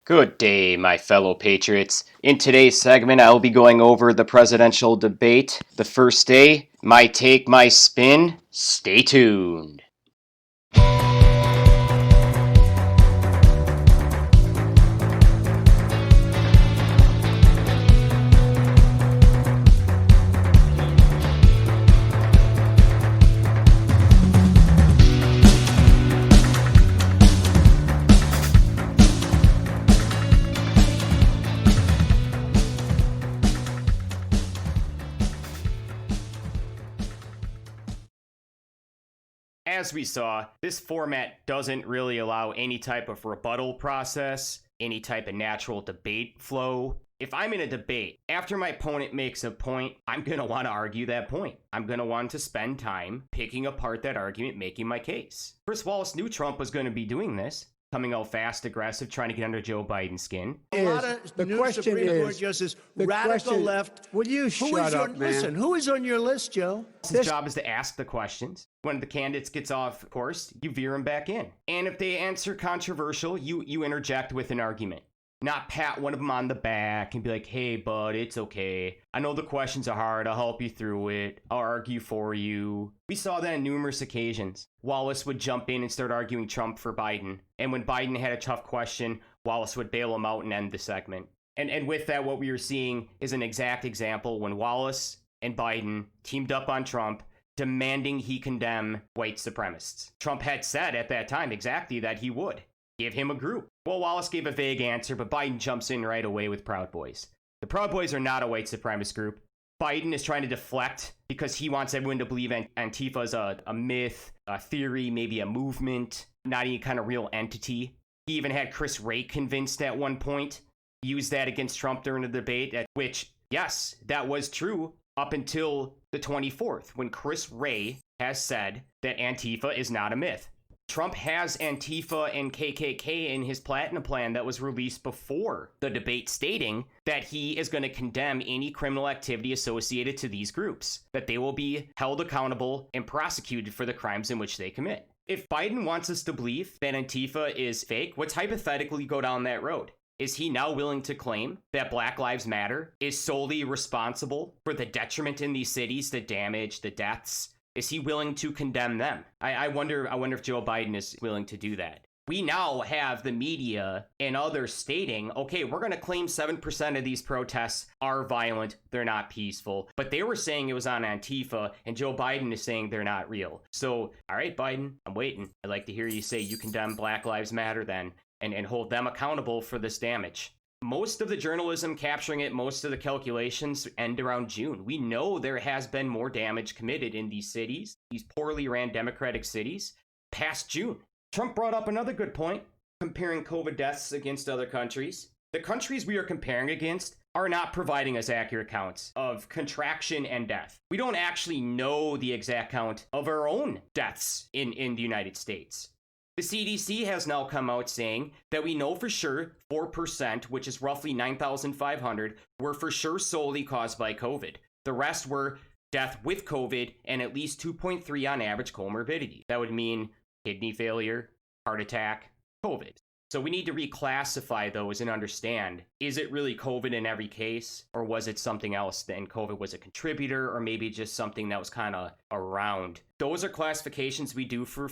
Good day, my fellow patriots. In today's segment, I will be going over the presidential debate. The first day, my take, my spin. Stay tuned. As we saw, this format doesn't really allow any type of rebuttal process, any type of natural debate flow. If I'm in a debate, after my opponent makes a point, I'm going to want to argue that point. I'm going to want to spend time picking apart that argument, making my case. Chris Wallace knew Trump was going to be doing this, coming out fast, aggressive, trying to get under Joe Biden's skin. A lot of new Supreme Court justices, radical left. Will you shut up, man? Listen, who is on your list, Joe? His job is to ask the questions. When the candidates gets off course, you veer them back in. And if they answer controversial, you interject with an argument. Not pat one of them on the back and be like, hey, bud, it's okay. I know the questions are hard. I'll help you through it. I'll argue for you. We saw that on numerous occasions. Wallace would jump in and start arguing Trump for Biden. And when Biden had a tough question, Wallace would bail him out and end the segment. And with that, what we were seeing is an exact example when Wallace and Biden teamed up on Trump, demanding he condemn white supremacists. Trump had said at that time exactly that he would give him a group. Well, Wallace gave a vague answer, but Biden jumps in right away with Proud Boys. The Proud Boys are not a white supremacist group. Biden is trying to deflect because he wants everyone to believe Antifa is a myth, a theory, maybe a movement, not any kind of real entity. He even had Chris Wray convinced at one point, used that against Trump during the debate, which, yes, that was true up until the 24th, when Chris Wray has said that Antifa is not a myth. Trump has Antifa and KKK in his Platinum Plan that was released before the debate, stating that he is going to condemn any criminal activity associated to these groups, that they will be held accountable and prosecuted for the crimes in which they commit. If Biden wants us to believe that Antifa is fake, let's hypothetically go down that road. Is he now willing to claim that Black Lives Matter is solely responsible for the detriment in these cities, the damage, the deaths? Is he willing to condemn them? I wonder if Joe Biden is willing to do that. We now have the media and others stating, okay, we're going to claim 7% of these protests are violent, they're not peaceful. But they were saying it was on Antifa, and Joe Biden is saying they're not real. So, all right, Biden, I'm waiting. I'd like to hear you say you condemn Black Lives Matter then, and hold them accountable for this damage. Most of the journalism capturing it, most of the calculations end around June. We know there has been more damage committed in these cities, these poorly ran Democratic cities, past June. Trump brought up another good point, comparing COVID deaths against other countries. The countries we are comparing against are not providing us accurate counts of contraction and death. We don't actually know the exact count of our own deaths in the United States. The CDC has now come out saying that we know for sure 4%, which is roughly 9,500, were for sure solely caused by COVID. The rest were death with COVID and at least 2.3 on average comorbidity. That would mean kidney failure, heart attack, COVID. So we need to reclassify those and understand, is it really COVID in every case? Or was it something else? Then COVID was a contributor, or maybe just something that was kind of around. Those are classifications we do for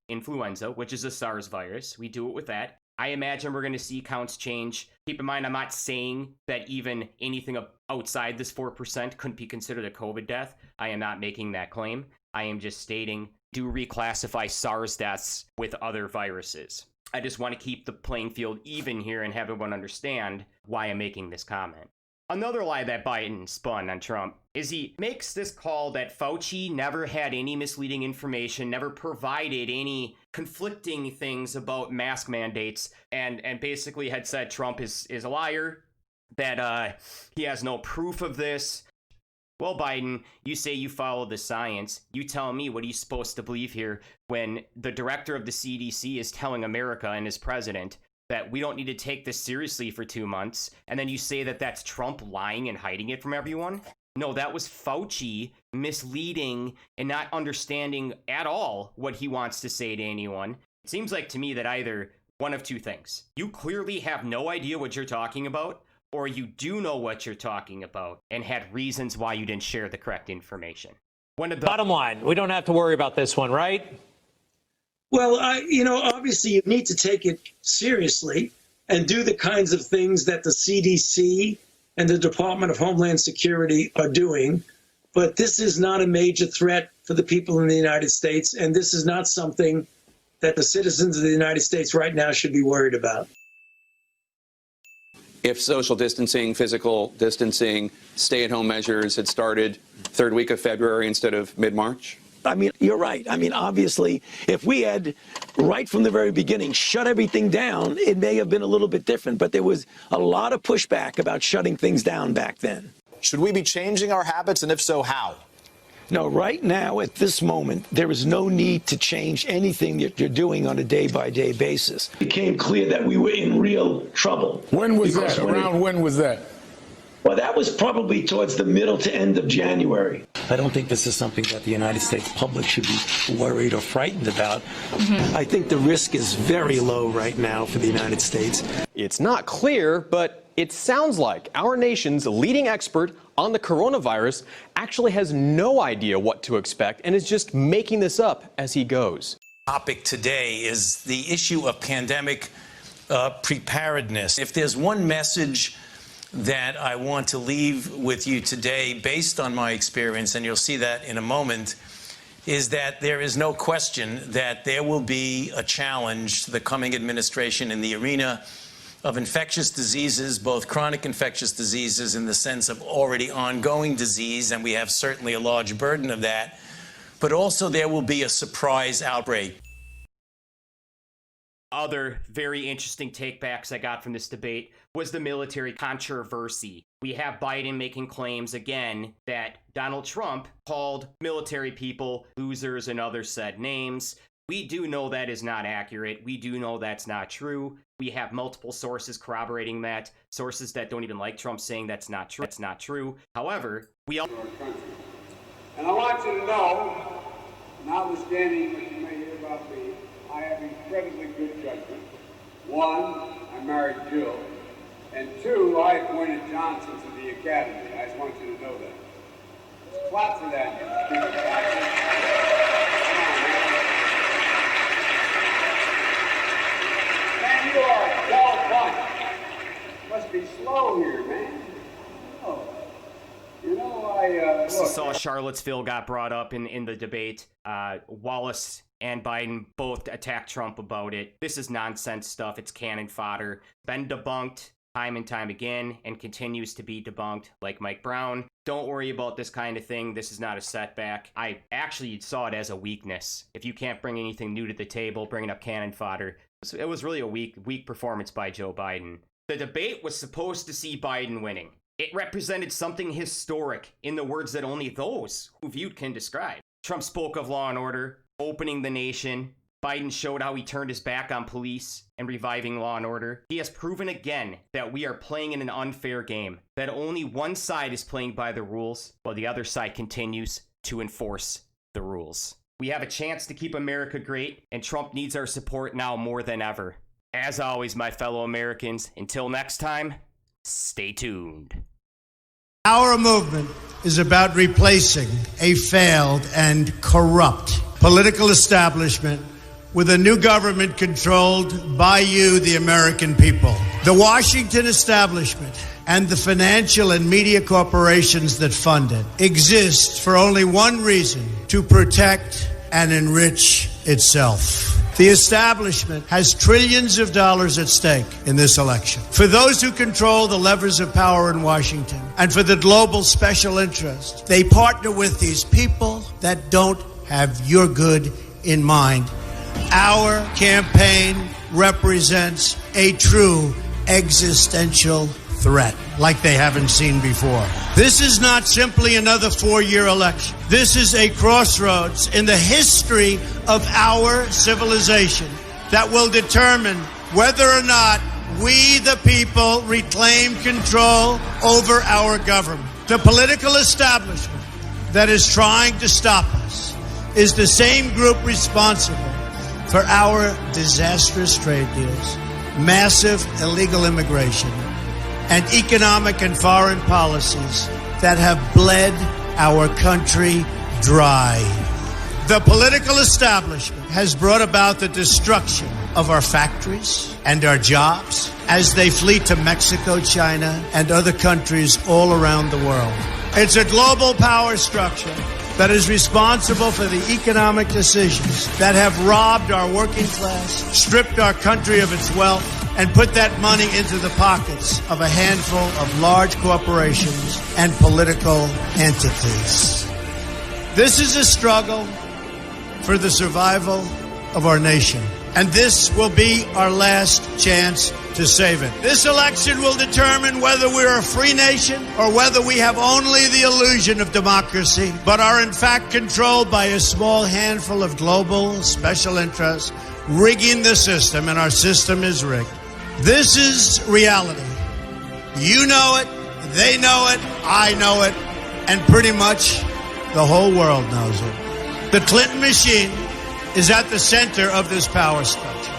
influenza, which is a SARS virus. We do it with that. I imagine we're going to see counts change. Keep in mind, I'm not saying that even anything outside this 4% couldn't be considered a COVID death. I am not making that claim. I am just stating, do reclassify SARS deaths with other viruses. I just want to keep the playing field even here and have everyone understand why I'm making this comment. Another lie that Biden spun on Trump is he makes this call that Fauci never had any misleading information, never provided any conflicting things about mask mandates, and basically had said Trump is a liar, that he has no proof of this. Well, Biden, you say you follow the science. You tell me, what are you supposed to believe here when the director of the CDC is telling America and his president that we don't need to take this seriously for 2 months, and then you say that that's Trump lying and hiding it from everyone? No, that was Fauci misleading and not understanding at all what he wants to say to anyone. It seems like to me that either one of two things. You clearly have no idea what you're talking about, or you do know what you're talking about and had reasons why you didn't share the correct information. Bottom line, we don't have to worry about this one, right? Well, obviously you need to take it seriously and do the kinds of things that the CDC and the Department of Homeland Security are doing. But this is not a major threat for the people in the United States, and this is not something that the citizens of the United States right now should be worried about. If social distancing, physical distancing, stay-at-home measures had started third week of February instead of mid-March? I mean, you're right. I mean, obviously, if we had, right from the very beginning, shut everything down, it may have been a little bit different. But there was a lot of pushback about shutting things down back then. Should we be changing our habits, and if so, how? No, right now, at this moment, there is no need to change anything that you're doing on a day-by-day basis. It became clear that we were in real trouble. When was that? Around when was that? Well, that was probably towards the middle to end of January. I don't think this is something that the United States public should be worried or frightened about. I think the risk is very low right now for the United States. It's not clear, but it sounds like our nation's leading expert on the coronavirus actually has no idea what to expect and is just making this up as he goes. Topic today is the issue of pandemic preparedness. If there's one message that I want to leave with you today, based on my experience, and you'll see that in a moment, is that there is no question that there will be a challenge to the coming administration in the arena of infectious diseases, both chronic infectious diseases in the sense of already ongoing disease, and we have certainly a large burden of that, but also there will be a surprise outbreak. Other very interesting takebacks I got from this debate was the military controversy. We have Biden making claims again that Donald Trump called military people losers and other said names. We do know that is not accurate. We do know that's not true. We have multiple sources corroborating that. Sources that don't even like Trump saying that's not true. That's not true. However, we all... And I want you to know, notwithstanding what you may hear about me, I have incredibly good judgment. One, I married Jill. And two, I appointed Johnson to the academy. I just want you to know that. Let's clap for that. Man, you are a dull bunch. Must be slow here, man. Oh. You know, I saw Charlottesville got brought up in the debate. Wallace and Biden both attacked Trump about it. This is nonsense stuff. It's cannon fodder. Been debunked time and time again and continues to be debunked, like Mike Brown. Don't worry about this kind of thing. This is not a setback. I actually saw it as a weakness. If you can't bring anything new to the table, bringing up cannon fodder, it was really a weak performance by Joe Biden. The debate was supposed to see Biden winning. It represented something historic in the words that only those who viewed can describe. Trump spoke of law and order, opening the nation. Biden showed how he turned his back on police and reviving law and order. He has proven again that we are playing in an unfair game, that only one side is playing by the rules, while the other side continues to enforce the rules. We have a chance to keep America great, and Trump needs our support now more than ever. As always, my fellow Americans, until next time, stay tuned. Our movement is about replacing a failed and corrupt political establishment with a new government controlled by you, the American people. The Washington establishment and the financial and media corporations that fund it exist for only one reason: to protect and enrich itself. The establishment has trillions of dollars at stake in this election. For those who control the levers of power in Washington and for the global special interest, they partner with these people that don't have your good in mind. Our campaign represents a true existential threat like they haven't seen before. This is not simply another 4-year election. This is a crossroads in the history of our civilization that will determine whether or not we, the people, reclaim control over our government. The political establishment that is trying to stop us is the same group responsible for our disastrous trade deals, massive illegal immigration, and economic and foreign policies that have bled our country dry. The political establishment has brought about the destruction of our factories and our jobs as they flee to Mexico, China, and other countries all around the world. It's a global power structure that is responsible for the economic decisions that have robbed our working class, stripped our country of its wealth, and put that money into the pockets of a handful of large corporations and political entities. This is a struggle for the survival of our nation, and this will be our last chance to save it. This election will determine whether we're a free nation or whether we have only the illusion of democracy, but are in fact controlled by a small handful of global special interests rigging the system, and our system is rigged. This is reality. You know it, they know it, I know it, and pretty much the whole world knows it. The Clinton machine is at the center of this power structure.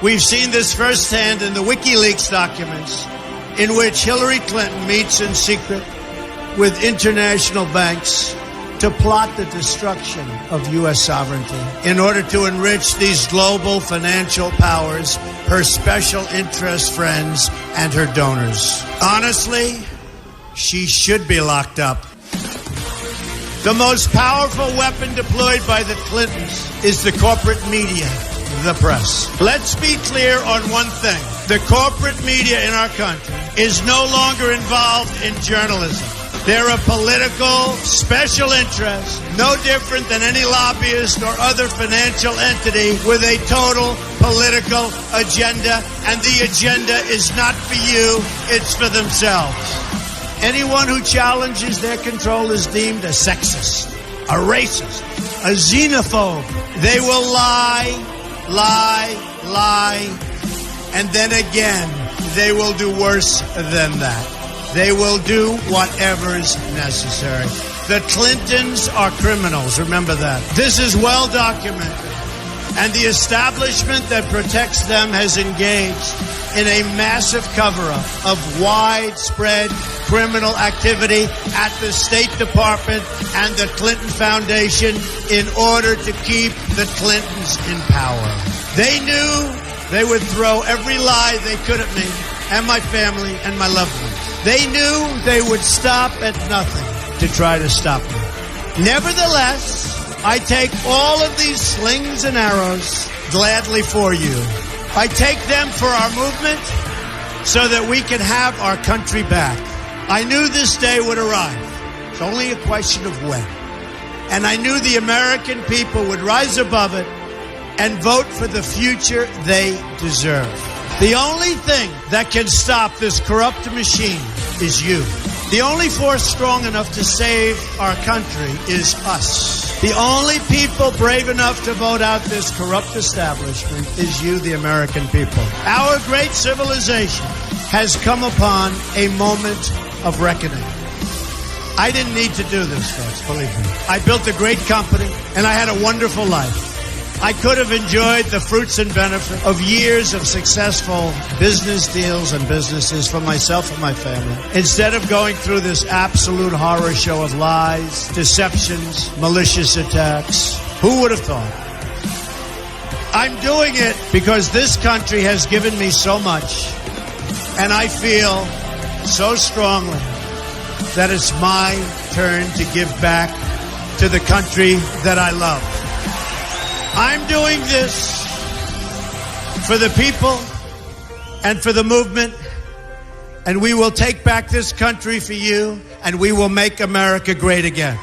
We've seen this firsthand in the WikiLeaks documents, in which Hillary Clinton meets in secret with international banks to plot the destruction of U.S. sovereignty in order to enrich these global financial powers, her special interest friends, and her donors. Honestly, she should be locked up. The most powerful weapon deployed by the Clintons is the corporate media, the press. Let's be clear on one thing. The corporate media in our country is no longer involved in journalism. They're a political special interest, no different than any lobbyist or other financial entity with a total political agenda, and the agenda is not for you, it's for themselves. Anyone who challenges their control is deemed a sexist, a racist, a xenophobe. They will lie, and then again, they will do worse than that. They will do whatever is necessary. The Clintons are criminals, remember that. This is well documented, and the establishment that protects them has engaged in a massive cover-up of widespread criminal activity at the State Department and the Clinton Foundation in order to keep the Clintons in power. They knew they would throw every lie they could at me and my family and my loved ones. They knew they would stop at nothing to try to stop me. Nevertheless, I take all of these slings and arrows gladly for you. I take them for our movement so that we can have our country back. I knew this day would arrive. It's only a question of when. And I knew the American people would rise above it and vote for the future they deserve. The only thing that can stop this corrupt machine is you. The only force strong enough to save our country is us. The only people brave enough to vote out this corrupt establishment is you, the American people. Our great civilization has come upon a moment of reckoning. I didn't need to do this, folks, believe me. I built a great company, and I had a wonderful life. I could have enjoyed the fruits and benefit of years of successful business deals and businesses for myself and my family, instead of going through this absolute horror show of lies, deceptions, malicious attacks. Who would have thought? I'm doing it because this country has given me so much, and I feel so strongly that it's my turn to give back to the country that I love. I'm doing this for the people and for the movement, and we will take back this country for you, and we will make America great again.